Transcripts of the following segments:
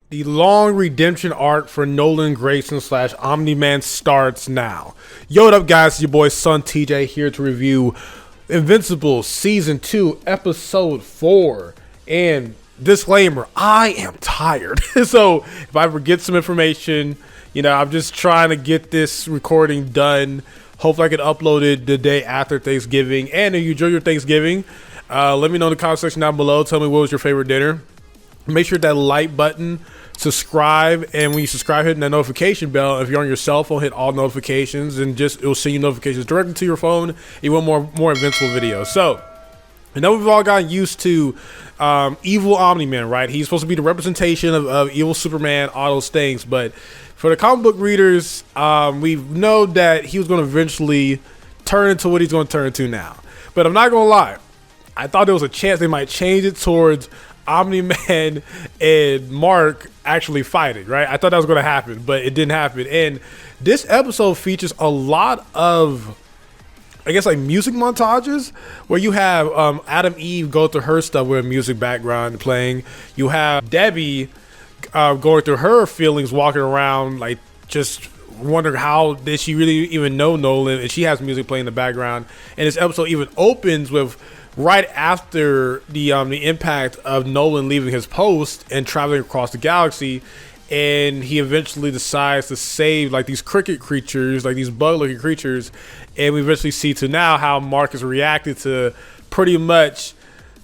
The long redemption arc for Nolan Grayson slash Omni-Man starts now. Yo, what up, guys? It's your boy SonTJ here to review Invincible Season 2, Episode 4. And disclaimer, I am tired. So if I forget some information, I'm just trying to get this recording done. Hopefully I can upload it the day after Thanksgiving. And if you enjoy your Thanksgiving, let me know in the comment section down below. Tell me what was your favorite dinner. Make sure that like button, subscribe, and when you subscribe, hitting that notification bell. If you're on your cell phone, hit all notifications, and it'll send you notifications directly to your phone. You want more Invincible videos. So I know we've all gotten used to evil Omni-Man, right? He's supposed to be the representation of evil Superman, all those things. But for the comic book readers, we know that he was going to eventually turn into what he's going to turn into now. But I'm not going to lie. I thought there was a chance they might change it towards Omni-Man and Mark actually fighting, right? I thought that was going to happen, but it didn't happen. And this episode features a lot of, I guess, like music montages where you have Adam Eve go through her stuff with a music background playing. You have Debbie going through her feelings, walking around like just wondering how did she really even know Nolan, and she has music playing in the background. And this episode even opens with right after the impact of Nolan leaving his post and traveling across the galaxy, and he eventually decides to save like these cricket creatures, like these bug-looking creatures, and we eventually see to now how Marcus reacted to pretty much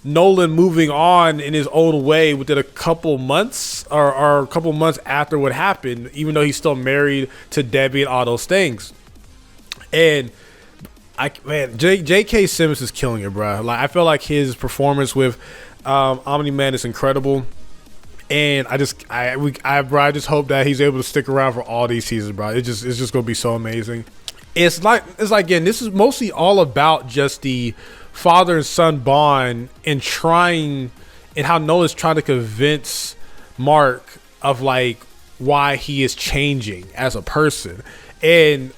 Nolan moving on in his own way within a couple months or a couple months after what happened, even though he's still married to Debbie and all those things. And J.K. Simmons is killing it, bro. Like, I feel like his performance with Omni-Man is incredible, and I just hope that he's able to stick around for all these seasons, bro. It's just gonna be so amazing. It's like again, this is mostly all about just the father and son bond and how Nolan's trying to convince Mark of like why he is changing as a person. And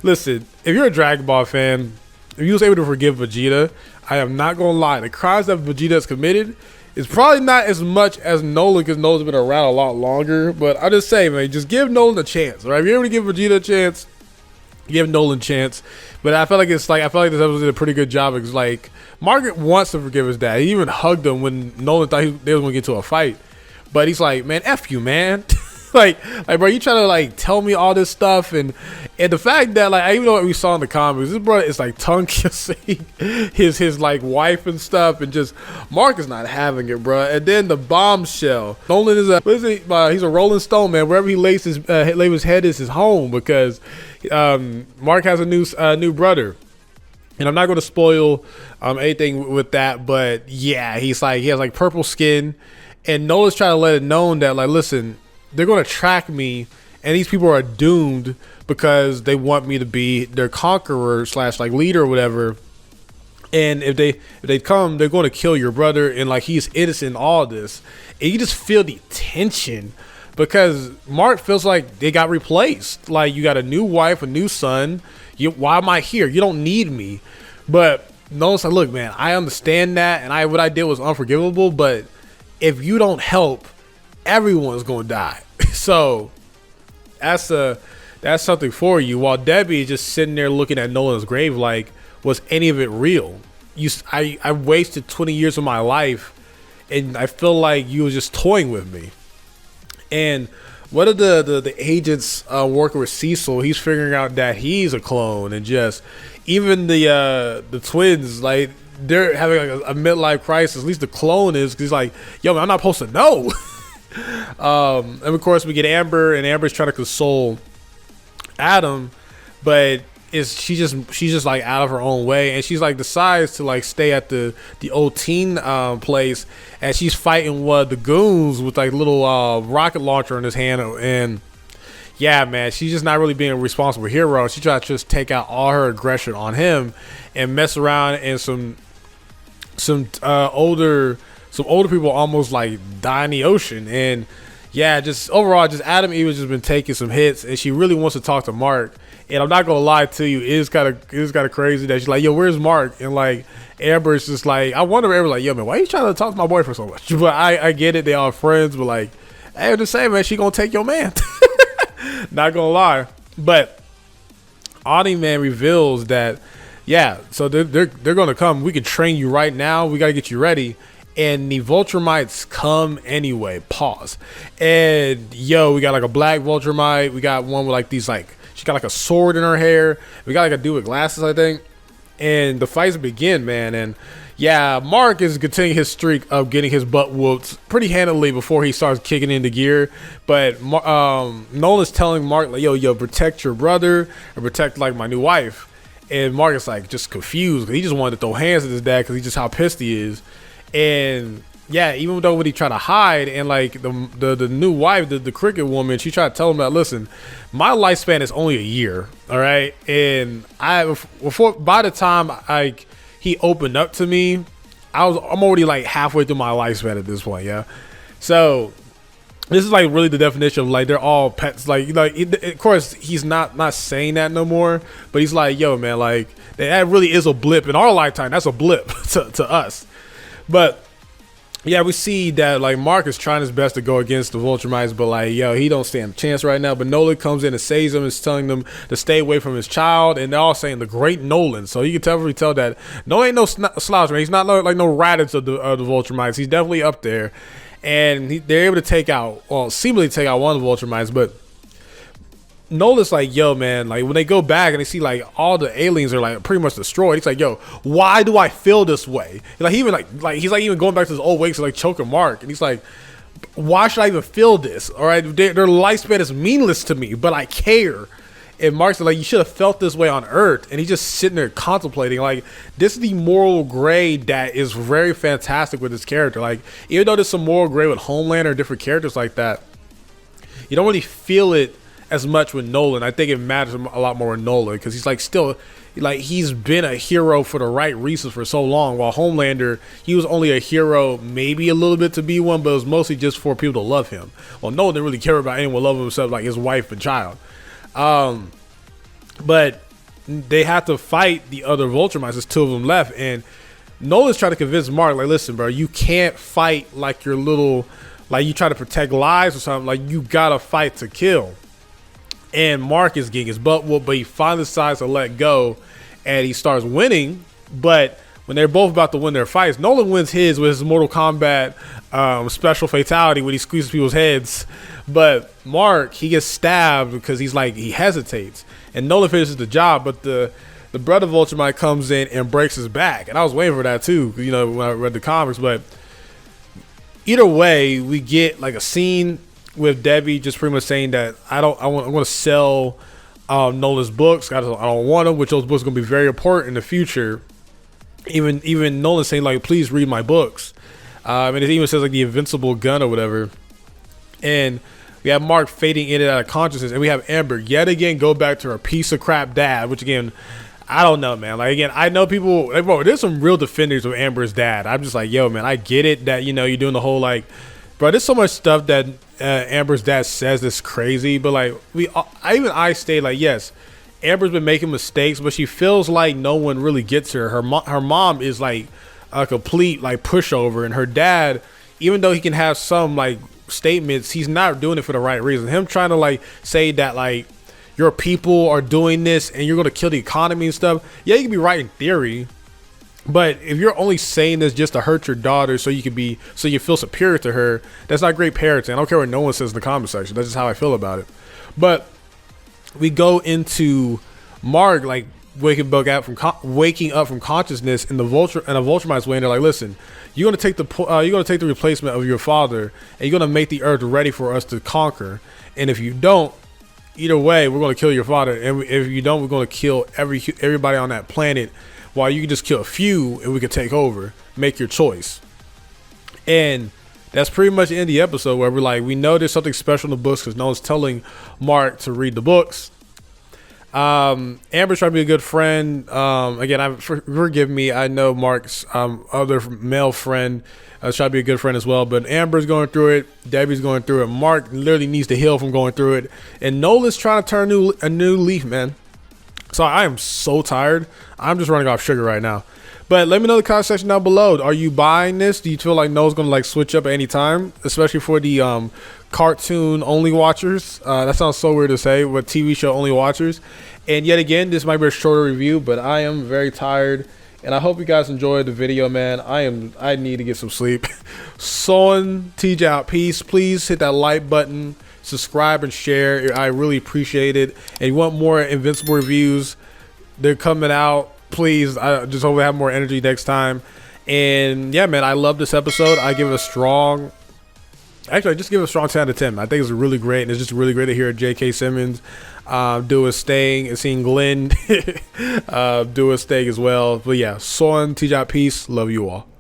listen, if you're a Dragon Ball fan, if you was able to forgive Vegeta, I am not gonna lie, the crimes that Vegeta has committed is probably not as much as Nolan, because Nolan's been around a lot longer. But I just say, man, just give Nolan a chance, right? If you're able to give Vegeta a chance, give Nolan a chance. But I feel like this episode did a pretty good job. It's like Margaret wants to forgive his dad. He even hugged him when Nolan thought they was gonna get into a fight, but he's like, man, F you, man. like bro, you trying to like tell me all this stuff, and the fact that like I even know what we saw in the comics, this brother is like tongue kissing his like wife and stuff, and just Mark is not having it, bro. And then the bombshell, Nolan is he's a Rolling Stone, man. Wherever he lays his head is his home, because Mark has a new brother. And I'm not going to spoil anything with that, but yeah, he has like purple skin, and Nolan's trying to let it known that like, listen, they're going to track me, and these people are doomed because they want me to be their conqueror slash like leader or whatever. And if they come, they're going to kill your brother, and like he's innocent in all this. And you just feel the tension because Mark feels like they got replaced. Like, you got a new wife, a new son. Why am I here? You don't need me. But Nolan's like, look, man, I understand that, and what I did was unforgivable. But if you don't help, everyone's gonna die. So that's something for you. While Debbie is just sitting there looking at Nolan's grave like, was any of it real? I wasted 20 years of my life, and I feel like you were just toying with me. And one of the agents working with Cecil, he's figuring out that he's a clone, and just even the twins, like, they're having like a midlife crisis. At least the clone is, because he's like, yo, man, I'm not supposed to know. And of course we get Amber, and Amber's trying to console Adam, but she's just like out of her own way, and she's like decides to like stay at the old teen place, and she's fighting the goons with like little rocket launcher in his hand. And yeah, man, she's just not really being a responsible hero. She tried to just take out all her aggression on him and mess around, and some older people almost like die in the ocean. And yeah, just overall, just Adam Eve has just been taking some hits, and she really wants to talk to Mark. And I'm not gonna lie to you, it is kind of crazy that she's like, yo, where's Mark? And like Amber's just like, I wonder, Amber's like, yo, man, why are you trying to talk to my boyfriend so much? But I get it, they are friends, but like Hey, I'm just saying, man, she gonna take your man. Not gonna lie. But Omni-Man reveals that, yeah, so they're gonna come. We can train you right now. We gotta get you ready. And the Viltrumites come anyway. Pause. And yo, we got like a black Viltrumite. We got one with like these, like, she got like a sword in her hair. We got like a dude with glasses, I think. And the fights begin, man. And yeah, Mark is continuing his streak of getting his butt whooped pretty handily before he starts kicking into gear. But Nolan's telling Mark, like, yo, protect your brother or protect like my new wife. And Mark is like just confused because he just wanted to throw hands at his dad because he's just how pissed he is. And yeah, even though when he tried to hide, and like the new wife, the cricket woman, she tried to tell him that, listen, my lifespan is only a year, all right. And by the time he opened up to me, I'm already like halfway through my lifespan at this point, yeah. So this is like really the definition of like they're all pets. Like of course he's not saying that no more, but he's like, yo, man, like that really is a blip in our lifetime. That's a blip to us. But yeah, we see that like Mark is trying his best to go against the Viltrumites, but like, yo, he don't stand a chance right now. But Nolan comes in and saves him, and is telling them to stay away from his child, and they're all saying the great Nolan. So you can tell that Nolan ain't no slouch, man. He's not like no Raditz of the Viltrumites. He's definitely up there, and they're able to seemingly take out one of the Viltrumites. But Nolan's like, yo, man, like when they go back and they see like all the aliens are like pretty much destroyed, he's like, yo, why do I feel this way? Like he even he's like even going back to his old ways to like choke a Mark, and he's like, why should I even feel this? All right, their lifespan is meaningless to me, but I care. And Mark's like, you should have felt this way on Earth. And he's just sitting there contemplating. Like, this is the moral gray that is very fantastic with this character. Like, even though there's some moral gray with Homelander and different characters like that, you don't really feel it as much with Nolan. I think it matters a lot more with Nolan because he's like still like he's been a hero for the right reasons for so long, while Homelander, he was only a hero maybe a little bit to be one, but it was mostly just for people to love him. Well, Nolan didn't really care about anyone loving himself like his wife and child. But they have to fight the other Viltrumites. There's two of them left, and Nolan's trying to convince Mark, like, listen, bro, you can't fight like your little, like you try to protect lives or something. Like, you gotta fight to kill. And Mark is getting his butt whooped, but he finally decides to let go, and he starts winning. But when they're both about to win their fights, Nolan wins his with his Mortal Kombat special fatality when he squeezes people's heads. But Mark, he gets stabbed because he hesitates, and Nolan finishes the job. But the brother Viltrumite comes in and breaks his back, and I was waiting for that too, you know, when I read the comics. But either way, we get like a scene with Debbie just pretty much saying that I want to sell Nolan's books. I don't want them, which those books are going to be very important in the future. Even Nolan saying like, please read my books. And it even says like the Invincible gun or whatever. And we have Mark fading in and out of consciousness, and we have Amber yet again go back to her piece of crap dad, which again, I don't know, man. Like, again, I know people, like, bro, there's some real defenders of Amber's dad. I'm just like, yo, man, I get it that, you know, you're doing the whole like, bro, there's so much stuff that Amber's dad says that's crazy, but like I stay like, yes, Amber's been making mistakes, but she feels like no one really gets her. Her mom is like a complete like pushover, and her dad, even though he can have some like statements, he's not doing it for the right reason. Him trying to like say that like your people are doing this and you're gonna kill the economy and stuff. Yeah, you can be right in theory, but if you're only saying this just to hurt your daughter so you feel superior to her, that's not great parenting. I don't care what no one says in the comment section. That's just how I feel about it. But we go into Mark like waking up from consciousness in a Viltrumite's way, and they're like, listen, you're gonna take the replacement of your father, and you're gonna make the earth ready for us to conquer. And if you don't, either way, we're gonna kill your father. And if you don't, we're gonna kill everybody on that planet. While you can just kill a few and we can take over. Make your choice. And that's pretty much the end of the episode, where we're like, we know there's something special in the books because no one's telling Mark to read the books. Amber's trying to be a good friend. Again, forgive me, I know Mark's other male friend trying to be a good friend as well, but Amber's going through it, Debbie's going through it, Mark literally needs to heal from going through it, and Nolan's trying to turn a new leaf, man. So I am so tired. I'm just running off sugar right now. But let me know in the comment section down below. Are you buying this? Do you feel like Noah's gonna like switch up at any time, especially for the cartoon only watchers? That sounds so weird to say, but TV show only watchers. And yet again, this might be a shorter review, but I am very tired. And I hope you guys enjoyed the video, man. I need to get some sleep. SonTJ out. Peace. Please hit that like button, subscribe, and share. I really appreciate it. And you want more Invincible reviews, they're coming out. Please, I just hope we have more energy next time. And yeah, man, I love this episode. I give it a strong... Actually, I just give it a strong 10 out of 10. I think it's really great. And it's just really great to hear J.K. Simmons do his thing, and seeing Glenn do his thing as well. But yeah, SonTJ, peace. Love you all.